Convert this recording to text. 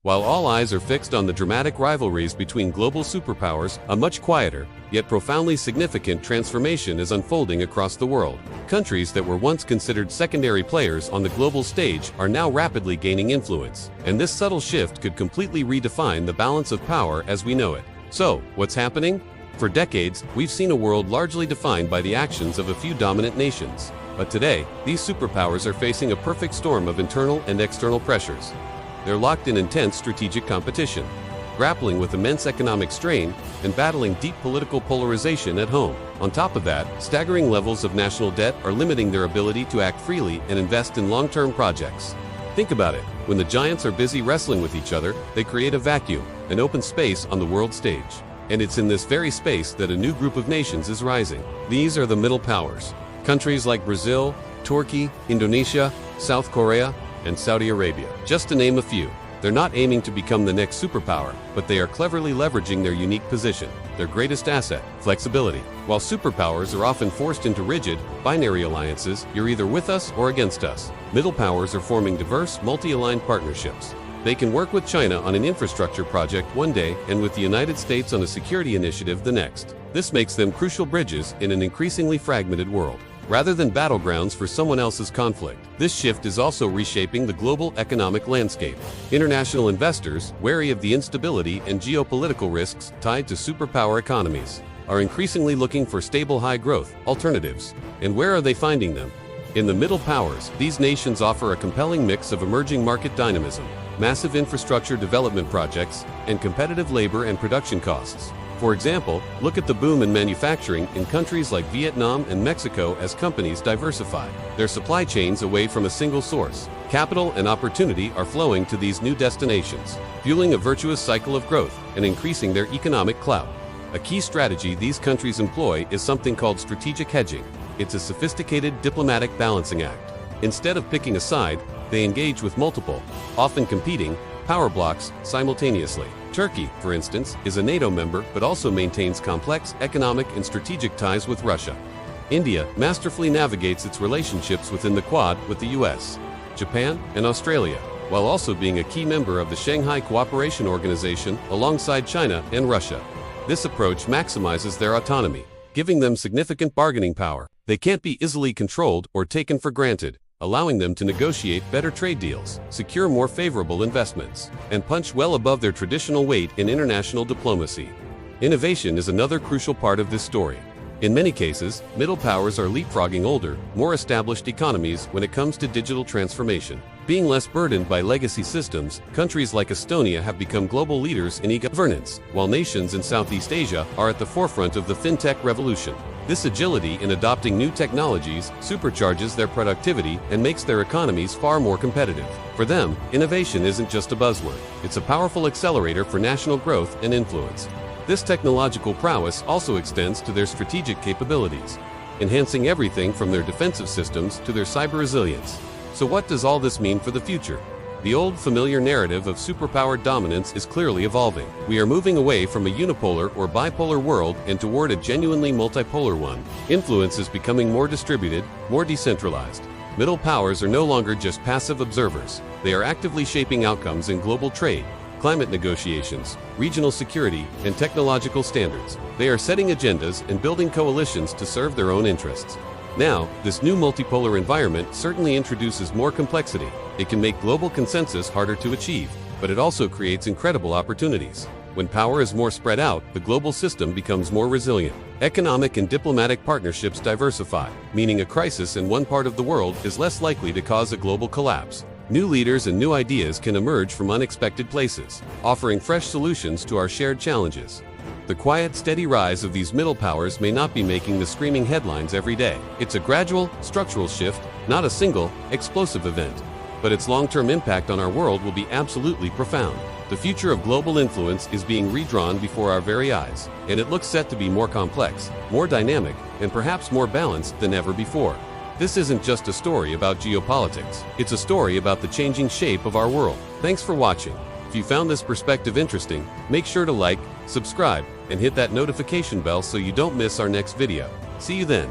While all eyes are fixed on the dramatic rivalries between global superpowers, a much quieter, yet profoundly significant transformation is unfolding across the world. Countries that were once considered secondary players on the global stage are now rapidly gaining influence, and this subtle shift could completely redefine the balance of power as we know it. So, what's happening? For decades, we've seen a world largely defined by the actions of a few dominant nations. But today, these superpowers are facing a perfect storm of internal and external pressures. They're locked in intense strategic competition, grappling with immense economic strain and battling deep political polarization at home. On top of that, staggering levels of national debt are limiting their ability to act freely and invest in long-term projects. Think about it. When the giants are busy wrestling with each other, they create a vacuum, an open space on the world stage. And it's in this very space that a new group of nations is rising. These are the middle powers. Countries like Brazil, Turkey, Indonesia, South Korea, and Saudi Arabia, just to name a few. They're not aiming to become the next superpower, but they are cleverly leveraging their unique position, their greatest asset, flexibility. While superpowers are often forced into rigid, binary alliances, you're either with us or against us, middle powers are forming diverse, multi-aligned partnerships. They can work with China on an infrastructure project one day and with the United States on a security initiative the next. This makes them crucial bridges in an increasingly fragmented world, rather than battlegrounds for someone else's conflict. This shift is also reshaping the global economic landscape. International investors, wary of the instability and geopolitical risks tied to superpower economies, are increasingly looking for stable high-growth alternatives. And where are they finding them? In the middle powers, these nations offer a compelling mix of emerging market dynamism, massive infrastructure development projects, and competitive labor and production costs. For example, look at the boom in manufacturing in countries like Vietnam and Mexico as companies diversify their supply chains away from a single source. Capital and opportunity are flowing to these new destinations, fueling a virtuous cycle of growth and increasing their economic clout. A key strategy these countries employ is something called strategic hedging. It's a sophisticated diplomatic balancing act. Instead of picking a side, they engage with multiple, often competing, power blocks simultaneously. Turkey, for instance, is a NATO member but also maintains complex economic and strategic ties with Russia. India masterfully navigates its relationships within the Quad with the US, Japan, and Australia, while also being a key member of the Shanghai Cooperation Organization alongside China and Russia. This approach maximizes their autonomy, giving them significant bargaining power. They can't be easily controlled or taken for granted, allowing them to negotiate better trade deals, secure more favorable investments, and punch well above their traditional weight in international diplomacy. Innovation is another crucial part of this story. In many cases, middle powers are leapfrogging older, more established economies when it comes to digital transformation. Being less burdened by legacy systems, countries like Estonia have become global leaders in e-governance, while nations in Southeast Asia are at the forefront of the fintech revolution. This agility in adopting new technologies supercharges their productivity and makes their economies far more competitive. For them, innovation isn't just a buzzword. It's a powerful accelerator for national growth and influence. This technological prowess also extends to their strategic capabilities, enhancing everything from their defensive systems to their cyber resilience. So what does all this mean for the future? The old familiar narrative of superpower dominance is clearly evolving. We are moving away from a unipolar or bipolar world and toward a genuinely multipolar one. Influence is becoming more distributed, more decentralized. Middle powers are no longer just passive observers. They are actively shaping outcomes in global trade, climate negotiations, regional security, and technological standards. They are setting agendas and building coalitions to serve their own interests. Now, this new multipolar environment certainly introduces more complexity. It can make global consensus harder to achieve, but it also creates incredible opportunities. When power is more spread out, the global system becomes more resilient. Economic and diplomatic partnerships diversify, meaning a crisis in one part of the world is less likely to cause a global collapse. New leaders and new ideas can emerge from unexpected places, offering fresh solutions to our shared challenges. The quiet, steady rise of these middle powers may not be making the screaming headlines every day. It's a gradual, structural shift, not a single, explosive event. But its long-term impact on our world will be absolutely profound. The future of global influence is being redrawn before our very eyes, and it looks set to be more complex, more dynamic, and perhaps more balanced than ever before. This isn't just a story about geopolitics. It's a story about the changing shape of our world. Thanks for watching. If you found this perspective interesting, make sure to like, subscribe, and hit that notification bell so you don't miss our next video. See you then.